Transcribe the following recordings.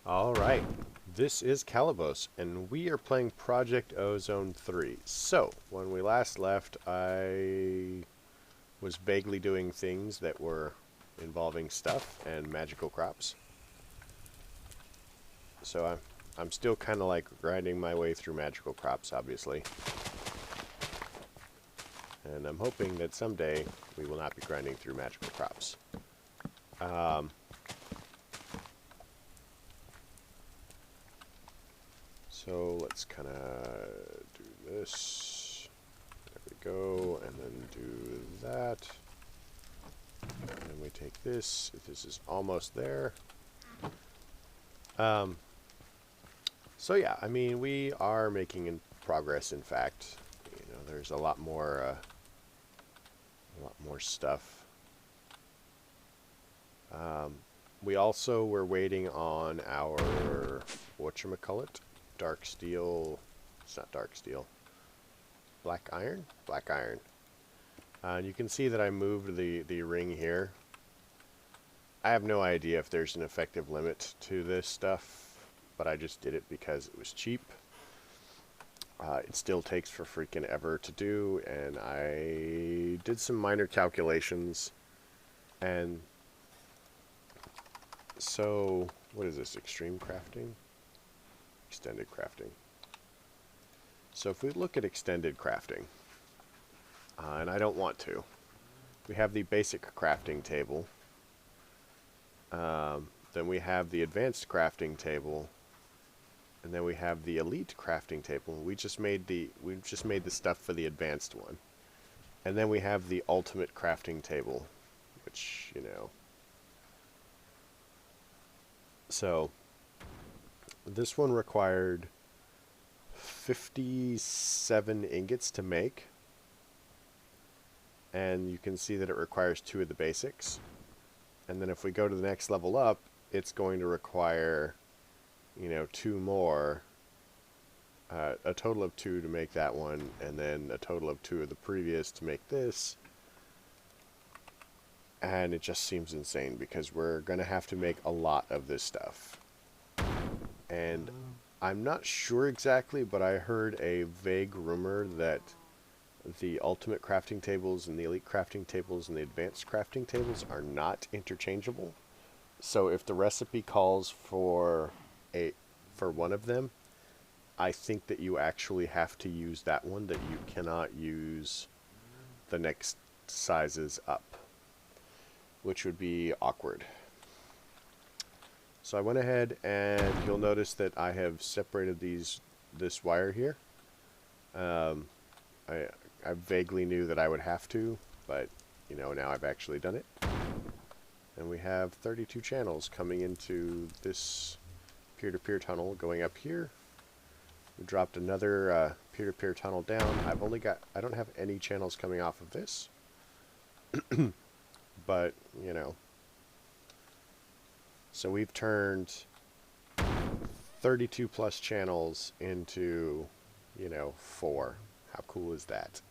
Alright, this is Calibos, and we are playing Project Ozone 3. So, when we last left, I was vaguely doing things that were involving stuff and magical crops. So I'm still kind of like grinding my way through magical crops, obviously. And I'm hoping that someday we will not be grinding through magical crops. So let's kind of do this. There we go, and then do that. And then we take this. This is almost there. So yeah, I mean, we are making progress. In fact, you know, there's a lot more stuff. We also were waiting on our whatchamacallit, dark steel. It's not dark steel. Black iron. Black iron. And you can see that I moved the ring here. I have no idea if there's an effective limit to this stuff, but I just did it because it was cheap. It still takes for freaking ever to do, and I did some minor calculations, and so, what is this, extreme crafting? Extended crafting. So if we look at extended crafting, and I don't want to, we have the basic crafting table, then we have the advanced crafting table, and then we have the elite crafting table. We just made the stuff for the advanced one. And then we have the ultimate crafting table, which, you know. So this one required 57 ingots to make. And you can see that it requires 2 of the basics. And then if we go to the next level up, it's going to require, you know, 2 more, a total of 2 to make that one, and then a total of 2 of the previous to make this. And it just seems insane because we're going to have to make a lot of this stuff. And I'm not sure exactly, but I heard a vague rumor that the ultimate crafting tables and the elite crafting tables and the advanced crafting tables are not interchangeable. So if the recipe calls for one of them, I think that you actually have to use that one, that you cannot use the next sizes up, which would be awkward. So I went ahead, and you'll notice that I have separated this wire here. I vaguely knew that I would have to, but you know, now I've actually done it. And we have 32 channels coming into this peer-to-peer tunnel going up here. We dropped another peer-to-peer tunnel down. I don't have any channels coming off of this. But, you know. So we've turned 32 plus channels into, you know, 4. How cool is that?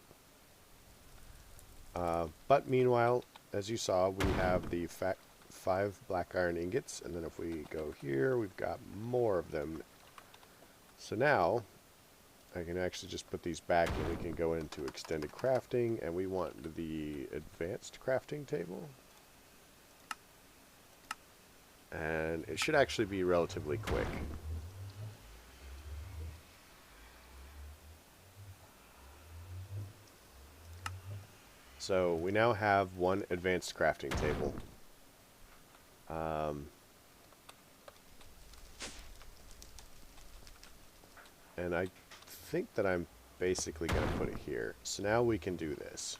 But meanwhile, as you saw, we have the 5 black iron ingots, and then if we go here, we've got more of them. So now, I can actually just put these back, and we can go into extended crafting, and we want the advanced crafting table. And it should actually be relatively quick. So we now have one advanced crafting table. And I think that I'm basically going to put it here. So now we can do this.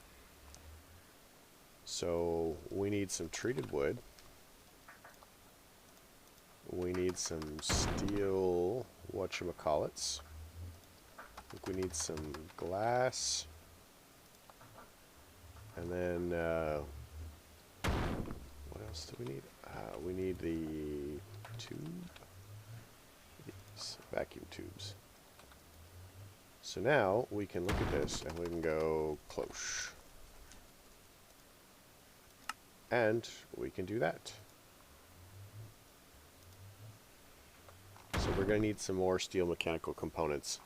So we need some treated wood. We need some steel whatchamacallits. I think we need some glass. And then, what else do we need? We need the tube. These vacuum tubes. So now we can look at this and we can go close. And we can do that. we're going to need some more steel mechanical components.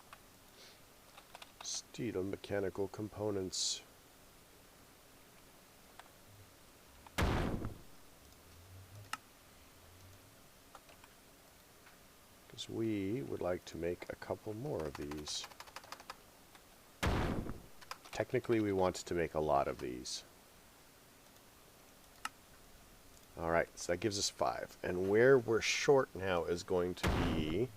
Steel mechanical components. Because we would like to make a couple more of these. Technically, we want to make a lot of these. Alright, so that gives us 5. And where we're short now is going to be...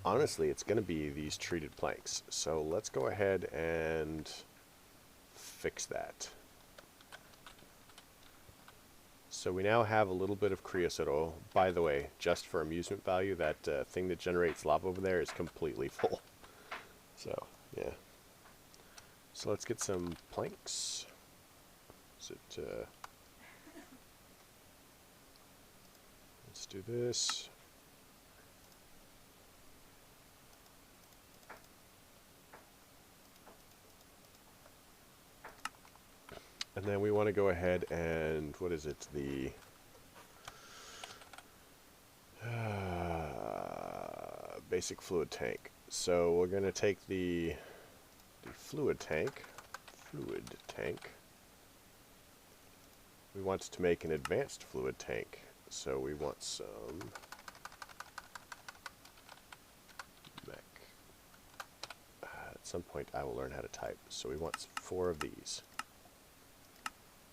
Honestly, it's going to be these treated planks. So let's go ahead and fix that. So we now have a little bit of creosote oil. By the way, just for amusement value, that thing that generates lava over there is completely full. So, yeah. So let's get some planks. Is it... let's do this. And then we want to go ahead and, what is it, the basic fluid tank. So we're going to take the fluid tank. We want to make an advanced fluid tank. So we want some mech. At some point I will learn how to type. So we want 4 of these.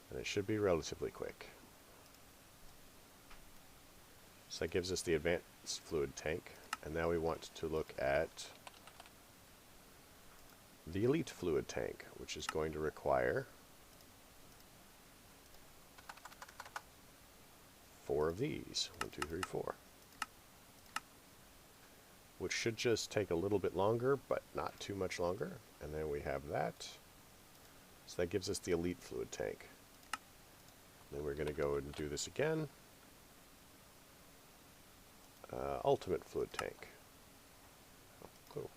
And it should be relatively quick. So that gives us the advanced fluid tank. And now we want to look at the elite fluid tank, which is going to require 4 of these. 1, 2, 3, 4. Which should just take a little bit longer, but not too much longer. And then we have that. So that gives us the elite fluid tank. Then we're going to go and do this again. Ultimate fluid tank. Oh, cool.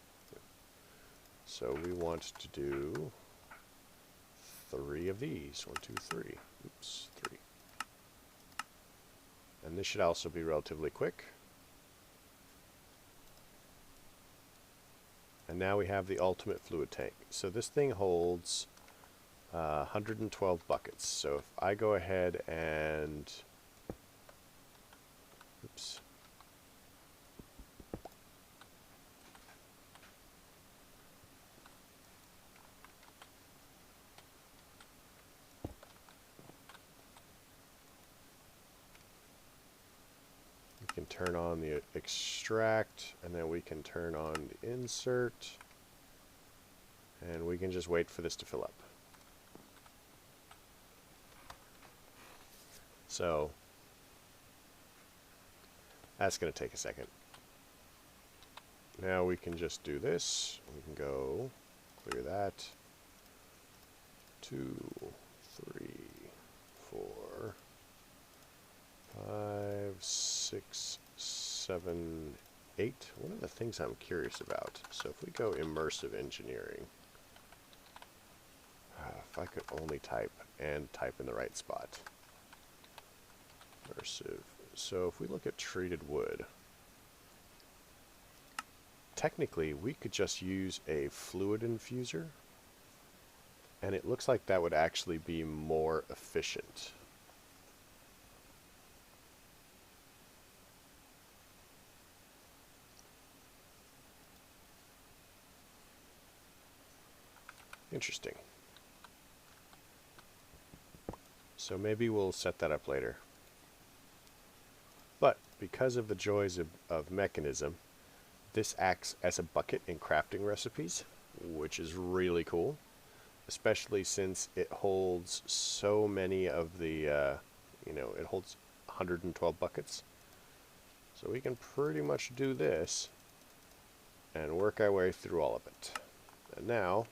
So we want to do 3 of these. 1, 2, 3. Oops, 3. And this should also be relatively quick. And now we have the ultimate fluid tank. So this thing holds 112 buckets. So if I go ahead and... Oops. We can turn on the extract, and then we can turn on the insert, and we can just wait for this to fill up. So that's going to take a second. Now we can just do this. We can go clear that. 2, 3, 4, 5, 6, 7, 8. One of the things I'm curious about. So if we go immersive engineering, if I could only type and type in the right spot. Immersive. So if we look at treated wood, technically we could just use a fluid infuser, and it looks like that would actually be more efficient. Interesting. So maybe we'll set that up later. But because of the joys of mechanism, this acts as a bucket in crafting recipes, which is really cool, especially since it holds so many of the, it holds 112 buckets. So we can pretty much do this and work our way through all of it. And now,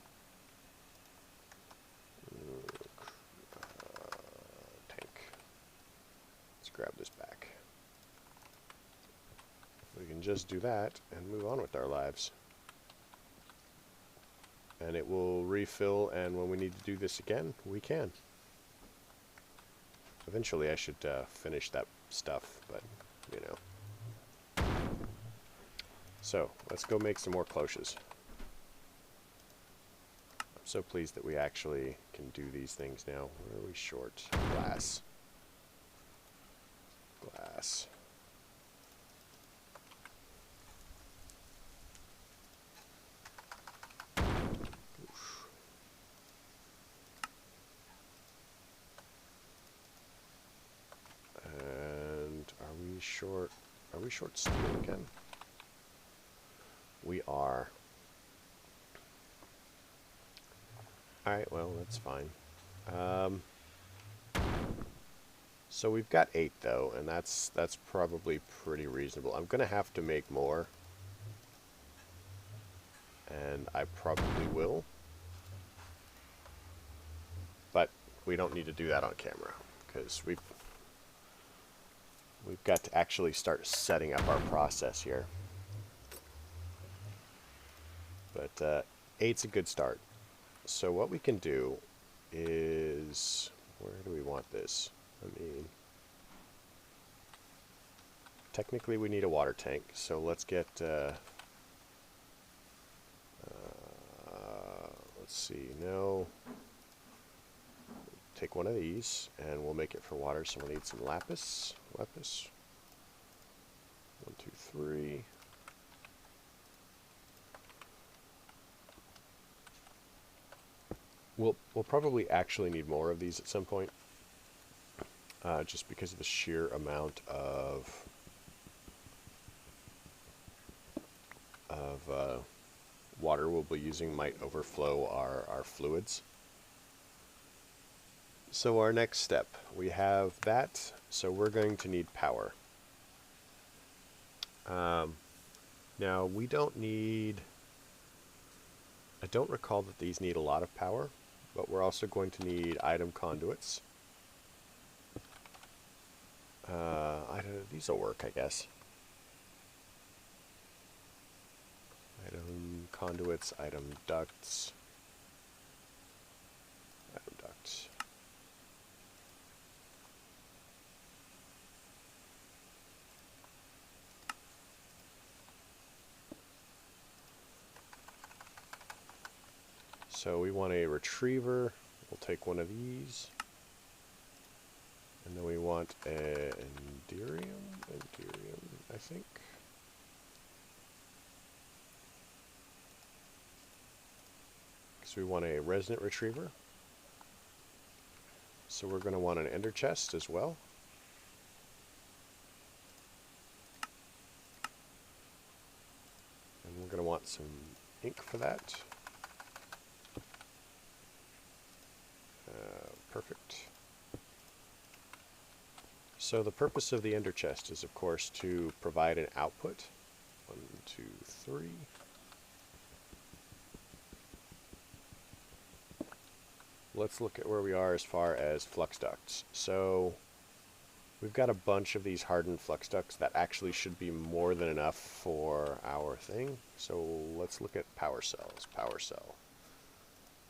tank. Let's grab this back. We can just do that and move on with our lives. And it will refill, and when we need to do this again, we can. Eventually I should finish that stuff, but, So, let's go make some more cloches. I'm so pleased that we actually can do these things now. Where are we short? Glass. Glass. Oof. And are we short steel again? We are. Alright, well, that's fine. So we've got 8 though, and that's probably pretty reasonable. I'm gonna have to make more. And I probably will. But we don't need to do that on camera, because we've got to actually start setting up our process here. But 8's a good start. So what we can do is, where do we want this? I mean, technically we need a water tank, so let's get, let's see, no, take one of these, and we'll make it for water, so we'll need some lapis, 1, 2, 3, we'll probably actually need more of these at some point, just because of the sheer amount of water we'll be using might overflow our fluids. So our next step, we have that, so we're going to need power. Now we don't need, I don't recall that these need a lot of power, but we're also going to need item conduits. These will work, I guess. Item conduits, item ducts, item ducts. So we want a retriever. We'll take one of these. And then we want an Enderium, I think. So we want a resonant retriever. So we're going to want an ender chest as well. And we're going to want some ink for that. Perfect. So the purpose of the ender chest is, of course, to provide an output. 1, 2, 3. Let's look at where we are as far as flux ducts. So we've got a bunch of these hardened flux ducts that actually should be more than enough for our thing. So let's look at power cells. Power cell.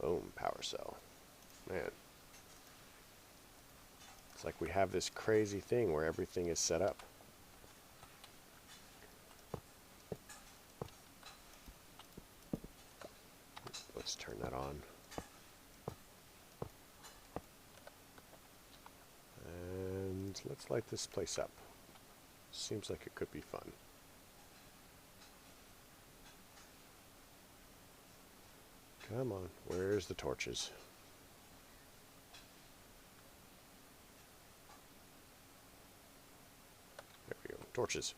Boom, power cell. Man. It's like we have this crazy thing where everything is set up. Let's turn that on. And let's light this place up. Seems like it could be fun. Come on, where's the torches? There we go, torches.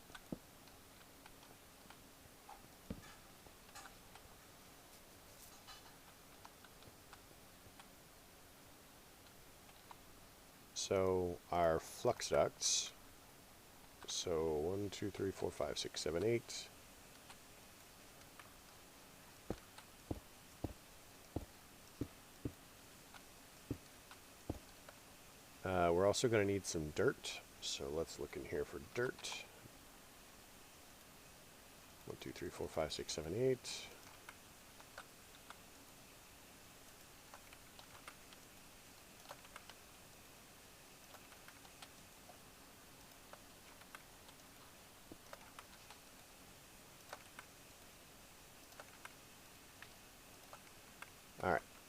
So our flux ducts, so 1, 2, 3, 4, 5, 6, 7, 8. We're also going to need some dirt, so let's look in here for dirt. 1, 2, 3, 4, 5, 6, 7, 8.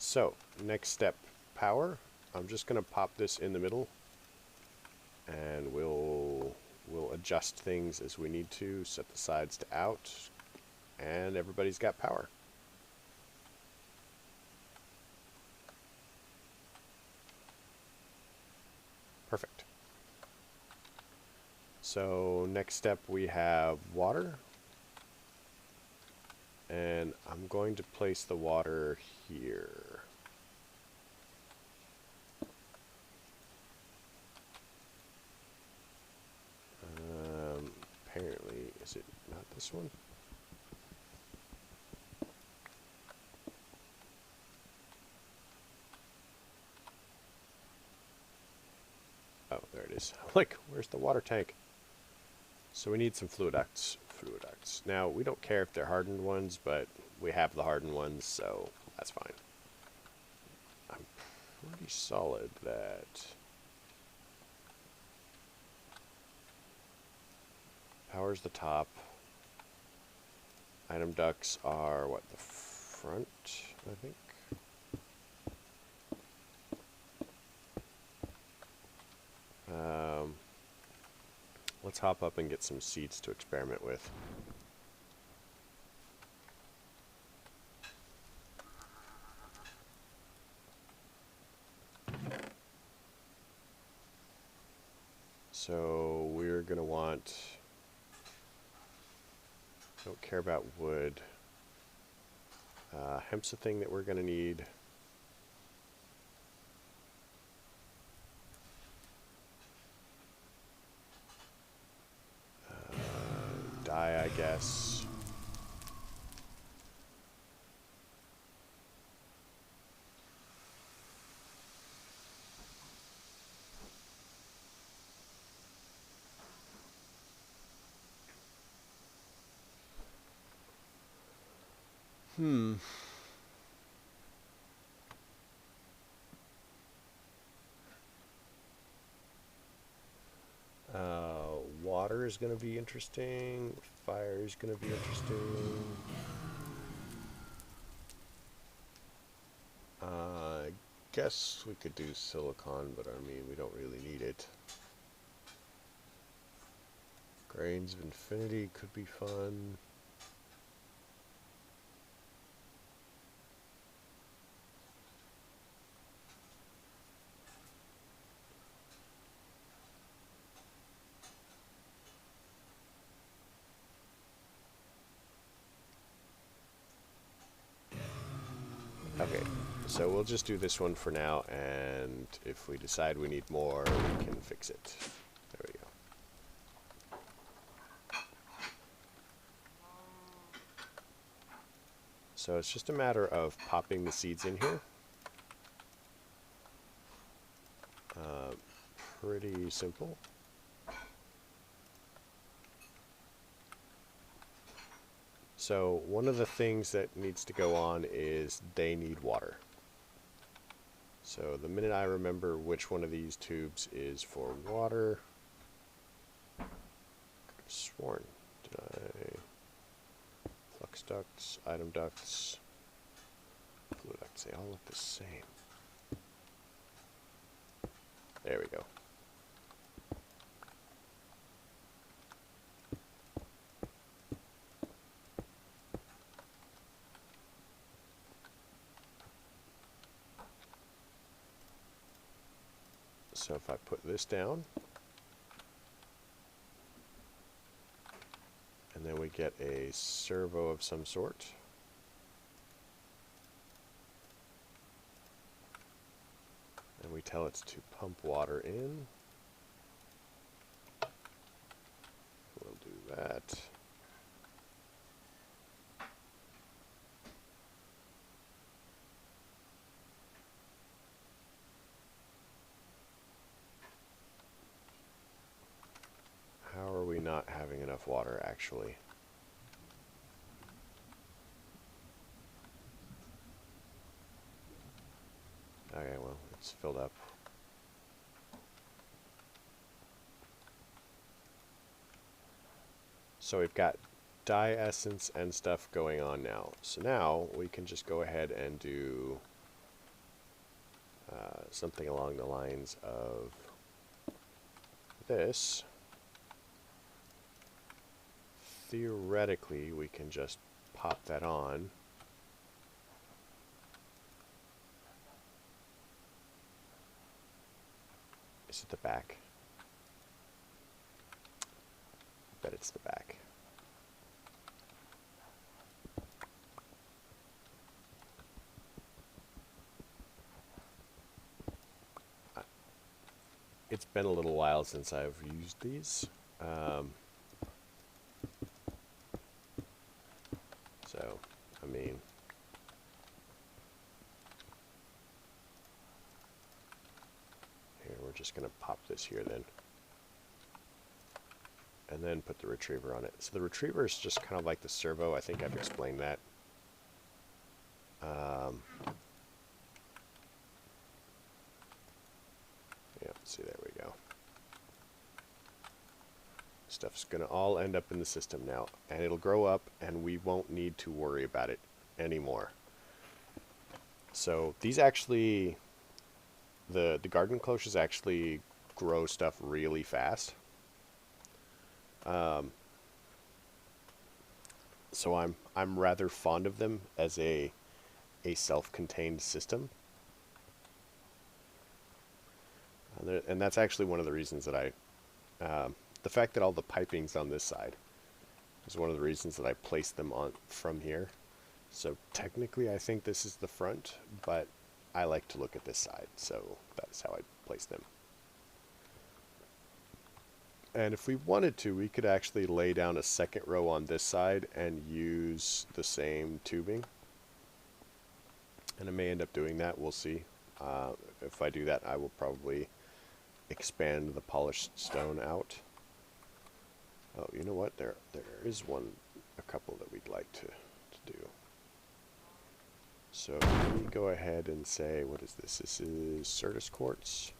So, next step, power. I'm just going to pop this in the middle, and we'll adjust things as we need to, set the sides to out, and everybody's got power. Perfect. So next step we have water, and I'm going to place the water here. Apparently, is it not this one? Oh, there it is. Like, where's the water tank? So we need some fluid ducts. Now, we don't care if they're hardened ones, but we have the hardened ones, so that's fine. I'm pretty solid that power's the top. Item ducts are, what, the front, I think? Let's hop up and get some seeds to experiment with. So we're going to want, don't care about wood. Hemp's a thing that we're going to need. Dye, I guess. Water is going to be interesting. Fire is going to be interesting. I guess we could do silicon, but I mean, we don't really need it. Grains of Infinity could be fun. Okay, so we'll just do this one for now, and if we decide we need more, we can fix it. There we go. So it's just a matter of popping the seeds in here. Pretty simple. So one of the things that needs to go on is they need water. So the minute I remember which one of these tubes is for water, I could have sworn, did I? Flux ducts, item ducts, fluid ducts, they all look the same. There we go. So if I put this down, and then we get a servo of some sort. And we tell it to pump water in. We'll do that. How are we not having enough water, actually? Okay, well, it's filled up. So we've got dye essence and stuff going on now. So now we can just go ahead and do something along the lines of this. Theoretically, we can just pop that on. Is it the back? I bet it's the back. It's been a little while since I've used these. So, I mean, here, we're just going to pop this here then. And then put the retriever on it. So the retriever is just kind of like the servo. I think I've explained that. Yeah, see, there we go. Stuff's going to all end up in the system now. And it'll grow up, and we won't need to worry about it anymore. So these actually, the garden cloches actually grow stuff really fast. So I'm rather fond of them as a self-contained system. And that's actually one of the reasons that the fact that all the piping's on this side is one of the reasons that I placed them on from here. So technically I think this is the front, but I like to look at this side, so that's how I place them. And if we wanted to, we could actually lay down a second row on this side and use the same tubing. And I may end up doing that, we'll see. If I do that, I will probably expand the polished stone out. Oh, you know what? There is a couple that we'd like to do. So we go ahead and say, what is this? This is Certus quartz.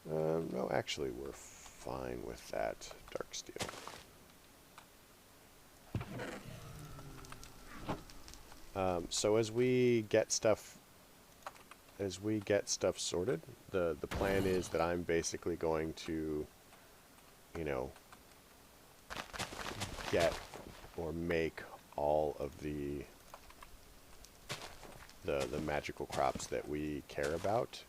No, actually, we're fine with that. Dark steel. So as we get stuff sorted, the plan is that I'm basically going to, you know, get or make all of the magical crops that we care about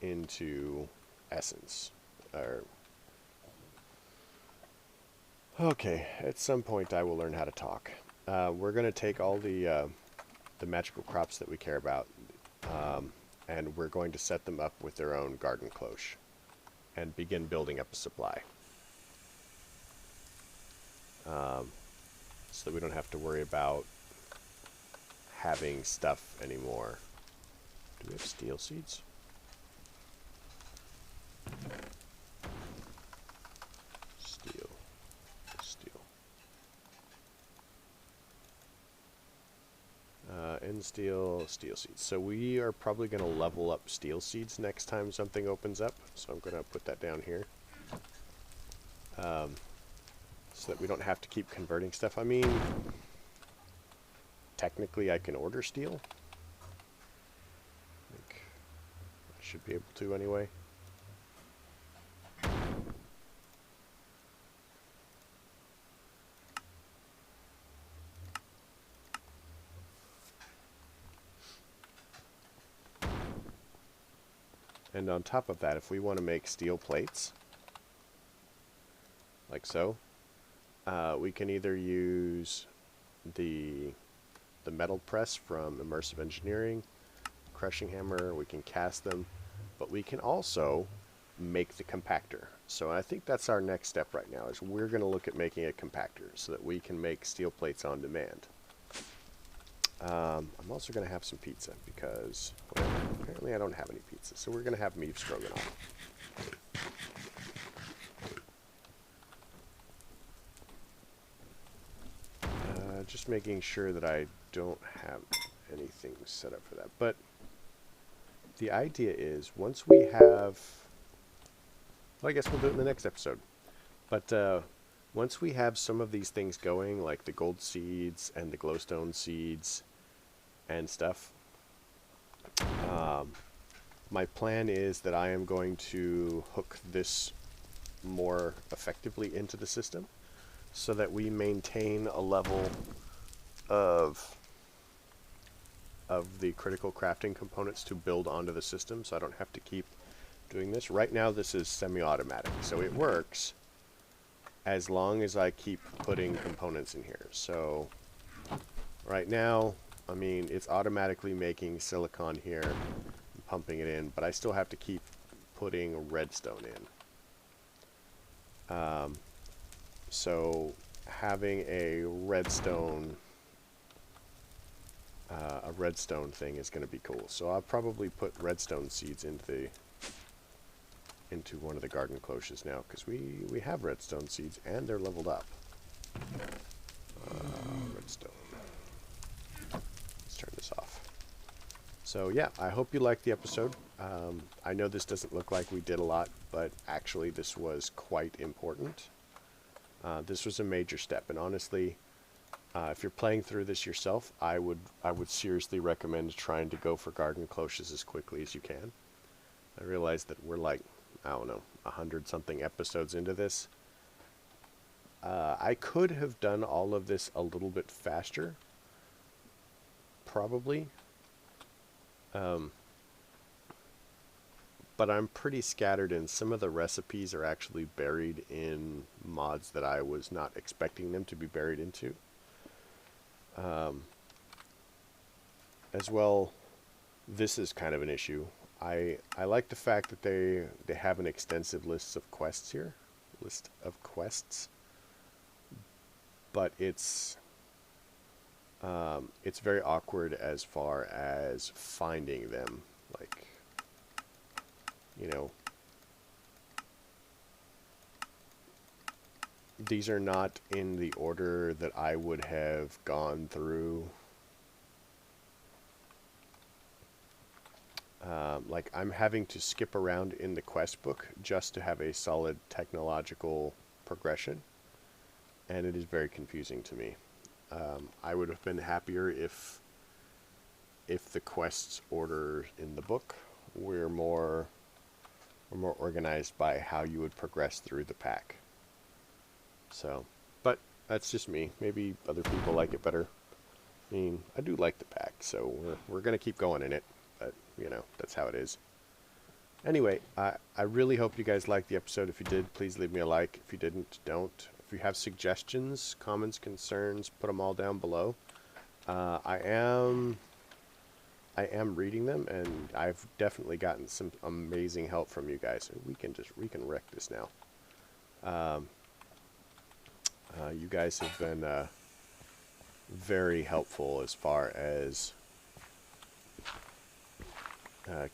into essence. Okay, at some point I will learn how to talk. We're going to take all the magical crops that we care about, and we're going to set them up with their own garden cloche and begin building up a supply. So that we don't have to worry about having stuff anymore. Do we have steel seeds? Steel. And steel seeds. So we are probably going to level up steel seeds next time something opens up. So I'm going to put that down here. So that we don't have to keep converting stuff. I mean, technically I can order steel. I think I should be able to anyway. And on top of that, if we want to make steel plates, like so, we can either use the metal press from Immersive Engineering, crushing hammer, we can cast them, but we can also make the compactor. So I think that's our next step right now, is we're going to look at making a compactor so that we can make steel plates on demand. I'm also going to have some pizza because, well, apparently I don't have any pizza, so we're going to have beef stroganoff. Just making sure that I don't have anything set up for that. But the idea is, once we have, well, I guess we'll do it in the next episode. But once we have some of these things going, like the gold seeds and the glowstone seeds, and stuff. My plan is that I am going to hook this more effectively into the system so that we maintain a level of the critical crafting components to build onto the system, so I don't have to keep doing this. Right now this is semi-automatic, so it works as long as I keep putting components in here. So right now, I mean, it's automatically making silicon here and pumping it in, but I still have to keep putting redstone in. So having a redstone thing is going to be cool. So I'll probably put redstone seeds into one of the garden cloches now, because we have redstone seeds and they're leveled up. Redstone. Let's turn this off. So yeah, I hope you liked the episode. I know this doesn't look like we did a lot, but actually this was quite important. This was a major step, and honestly, if you're playing through this yourself, I would seriously recommend trying to go for garden cloches as quickly as you can. I realize that we're like, I don't know, 100-something episodes into this. I could have done all of this a little bit faster, probably. But I'm pretty scattered, and some of the recipes are actually buried in mods that I was not expecting them to be buried into. As well, this is kind of an issue. I like the fact that they have an extensive list of quests here, but it's very awkward as far as finding them. Like, you know, these are not in the order that I would have gone through. Like, I'm having to skip around in the quest book just to have a solid technological progression, and it is very confusing to me. I would have been happier if the quests order in the book were more organized by how you would progress through the pack. So, but that's just me. Maybe other people like it better. I mean, I do like the pack, so we're gonna keep going in it. But you know, that's how it is. Anyway, I really hope you guys liked the episode. If you did, please leave me a like. If you didn't, don't. If you have suggestions, comments, concerns, put them all down below. I am reading them, and I've definitely gotten some amazing help from you guys. We can wreck this now. You guys have been very helpful as far as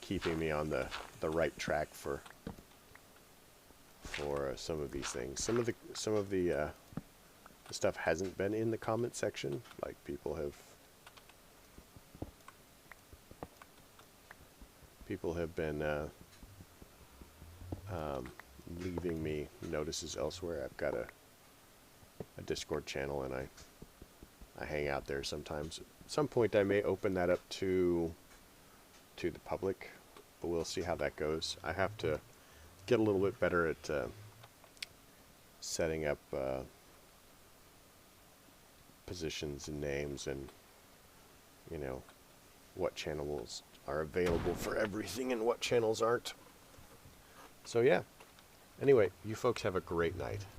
keeping me on the right track for some of these things. Some of the stuff hasn't been in the comment section. Like, people have been leaving me notices elsewhere. I've got a Discord channel, and I hang out there sometimes. At some point I may open that up to the public, but we'll see how that goes. I have to get a little bit better at setting up positions and names, and you know, what channels are available for everything and what channels aren't. So yeah, anyway, you folks have a great night.